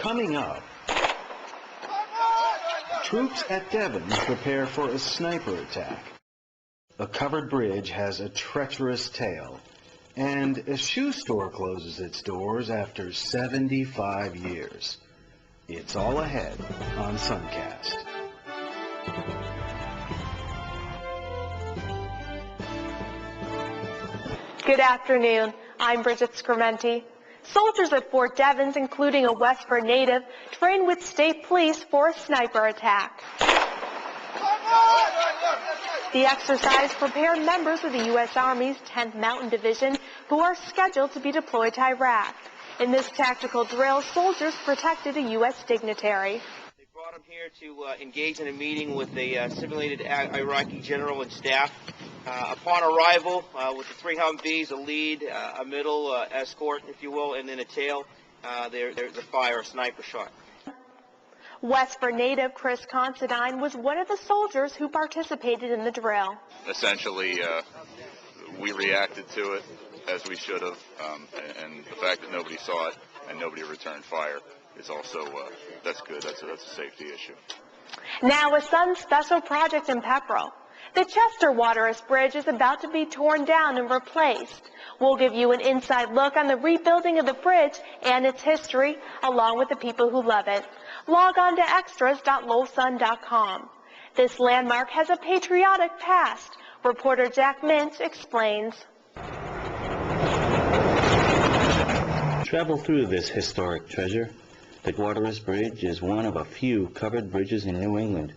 Coming up, troops at Devens prepare for a sniper attack. A covered bridge has a treacherous tale, and a shoe store closes its doors after 75 years. It's all ahead on SunCast. Good afternoon. I'm Bridget Scrimenti. Soldiers at Fort Devens, including a Westford native, trained with state police for a sniper attack. The exercise prepared members of the U.S. Army's 10th Mountain Division who are scheduled to be deployed to Iraq. In this tactical drill, soldiers protected a U.S. dignitary. They brought him here to engage in a meeting with a simulated Iraqi general and staff. Upon arrival, with the 3 Humvees, a lead, a middle escort, if you will, and then a tail, there's a fire, a sniper shot. Westford native Chris Considine was one of the soldiers who participated in the drill. Essentially, we reacted to it as we should have, and the fact that nobody saw it and nobody returned fire is also, that's good. That's a safety issue. Now a Sun special project in Pepperell. The Chester Waterous Bridge is about to be torn down and replaced. We'll give you an inside look on the rebuilding of the bridge and its history, along with the people who love it. Log on to extras.lowellsun.com. This landmark has a patriotic past. Reporter Jack Minch explains. Travel through this historic treasure. The Waterous Bridge is one of a few covered bridges in New England.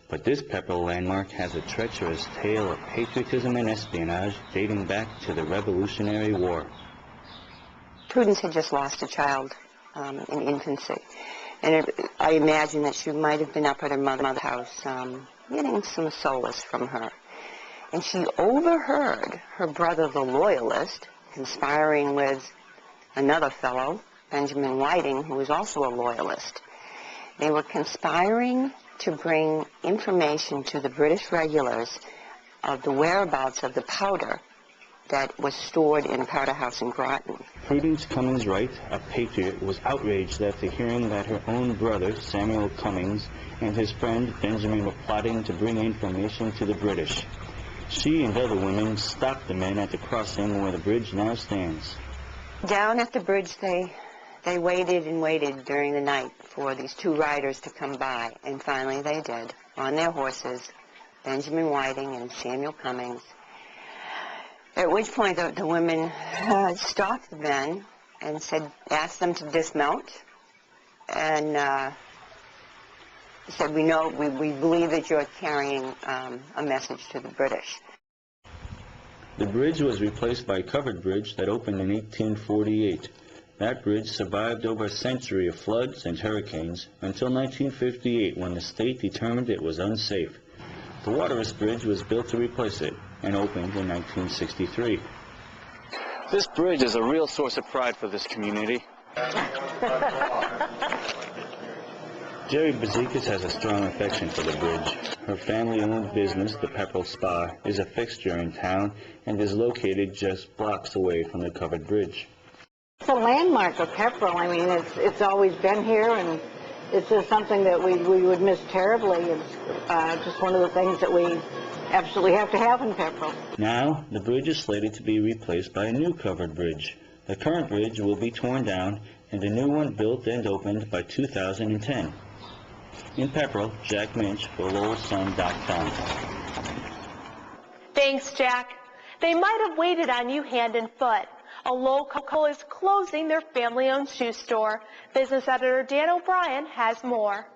But this Pepperell landmark has a treacherous tale of patriotism and espionage dating back to the Revolutionary War. Prudence had just lost a child in infancy, and I imagine that she might have been up at her mother's house getting some solace from her. And she overheard her brother, the Loyalist, conspiring with another fellow, Benjamin Whiting, who was also a Loyalist. They were conspiring to bring information to the British regulars of the whereabouts of the powder that was stored in Powder House in Groton. Prudence Cummings Wright, a patriot, was outraged after hearing that her own brother, Samuel Cummings, and his friend Benjamin were plotting to bring information to the British. She and other women stopped the men at the crossing where the bridge now stands. Down at the bridge, they waited and waited during the night for these 2 riders to come by, and finally they did, on their horses, Benjamin Whiting and Samuel Cummings. At which point the women stopped the men and asked them to dismount, and said, we believe that you're carrying a message to the British. The bridge was replaced by a covered bridge that opened in 1848. That bridge survived over a century of floods and hurricanes until 1958, when the state determined it was unsafe. The Waterous Bridge was built to replace it and opened in 1963. This bridge is a real source of pride for this community. Jerry Bazikas has a strong affection for the bridge. Her family-owned business, the Pepperell Spa, is a fixture in town and is located just blocks away from the covered bridge. It's a landmark of Pepperell. I mean, it's always been here, and it's just something that we would miss terribly. It's just one of the things that we absolutely have to have in Pepperell. Now, the bridge is slated to be replaced by a new covered bridge. The current bridge will be torn down and a new one built and opened by 2010. In Pepperell, Jack Minch for LowellSun.com. Thanks, Jack. They might have waited on you hand and foot. A local is closing their family-owned shoe store. Business editor Dan O'Brien has more.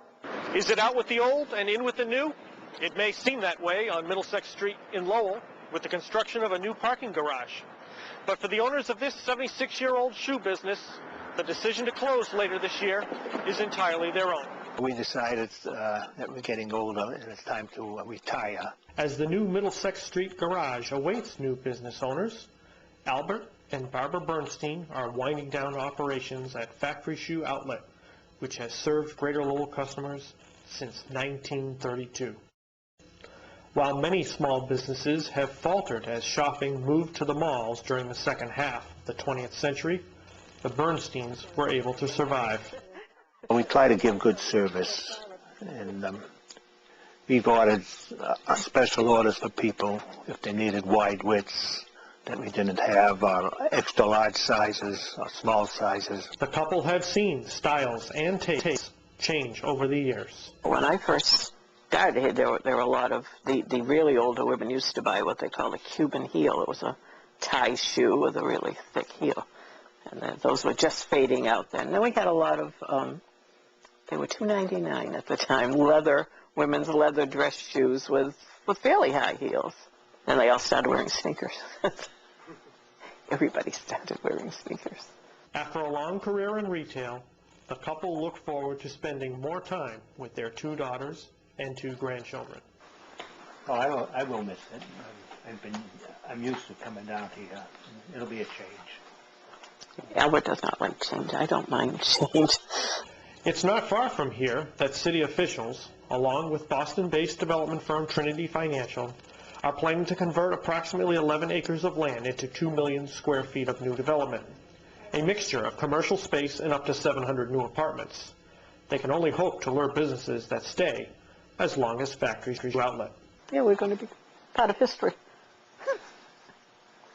Is it out with the old and in with the new? It may seem that way on Middlesex Street in Lowell with the construction of a new parking garage. But for the owners of this 76-year-old shoe business, the decision to close later this year is entirely their own. We decided that we're getting older and it's time to retire. As the new Middlesex Street garage awaits new business owners, Albert and Barbara Bernstein are winding down operations at Factory Shoe Outlet, which has served Greater Lowell customers since 1932. While many small businesses have faltered as shopping moved to the malls during the second half of the 20th century, the Bernsteins were able to survive. We try to give good service, and we've ordered special orders for people if they needed wide widths that we didn't have, extra large sizes or small sizes. The couple have seen styles and tastes change over the years. When I first started, there were a lot of, the really older women used to buy what they call a Cuban heel. It was a tie shoe with a really thick heel. And those were just fading out then. Then we had a lot of, they were $2.99 at the time, women's leather dress shoes with fairly high heels. And they all started wearing sneakers. Everybody started wearing sneakers. After a long career in retail, the couple look forward to spending more time with their 2 daughters and 2 grandchildren. Oh, I will miss it. I'm used to coming down here. It'll be a change. Albert does not like change. I don't mind change. It's not far from here that city officials, along with Boston-based development firm Trinity Financial, are planning to convert approximately 11 acres of land into 2 million square feet of new development, a mixture of commercial space and up to 700 new apartments. They can only hope to lure businesses that stay as long as factories outlet. Yeah, we're going to be part of history.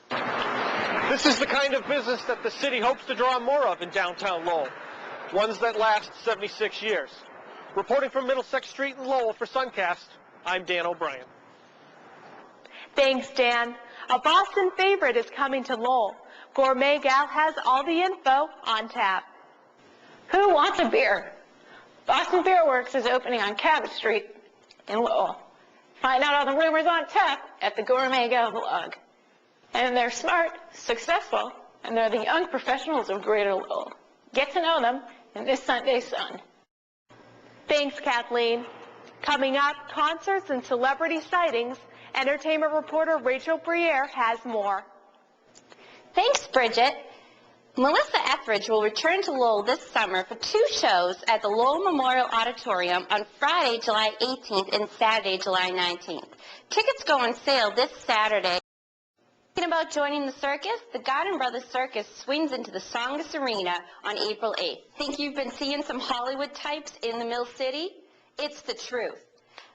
This is the kind of business that the city hopes to draw more of in downtown Lowell, ones that last 76 years. Reporting from Middlesex Street in Lowell for SunCast, I'm Dan O'Brien. Thanks, Dan. A Boston favorite is coming to Lowell. Gourmet Gal has all the info on tap. Who wants a beer? Boston Beer Works is opening on Cabot Street in Lowell. Find out all the rumors on tap at the Gourmet Gal blog. And they're smart, successful, and they're the young professionals of Greater Lowell. Get to know them in this Sunday's Sun. Thanks, Kathleen. Coming up, concerts and celebrity sightings. Entertainment reporter Rachel Briere has more. Thanks, Bridget. Melissa Etheridge will return to Lowell this summer for 2 shows at the Lowell Memorial Auditorium on Friday, July 18th and Saturday, July 19th. Tickets go on sale this Saturday. Thinking about joining the circus? The Garden Brothers Circus swings into the Songus Arena on April 8th. Think you've been seeing some Hollywood types in the Mill City? It's the truth.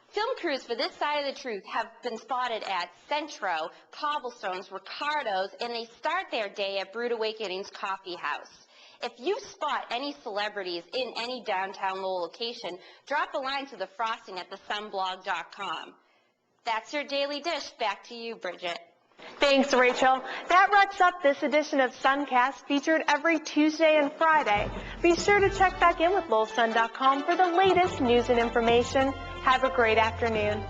Film crews for this side of the truth have been spotted at Centro, Cobblestones, Ricardo's, and they start their day at Brood Awakening's Coffee House. If you spot any celebrities in any downtown Lowell location, drop a line to the frosting at thesunblog.com. That's your daily dish. Back to you, Bridget. Thanks, Rachel. That wraps up this edition of SunCast, featured every Tuesday and Friday. Be sure to check back in with LowellSun.com for the latest news and information. Have a great afternoon.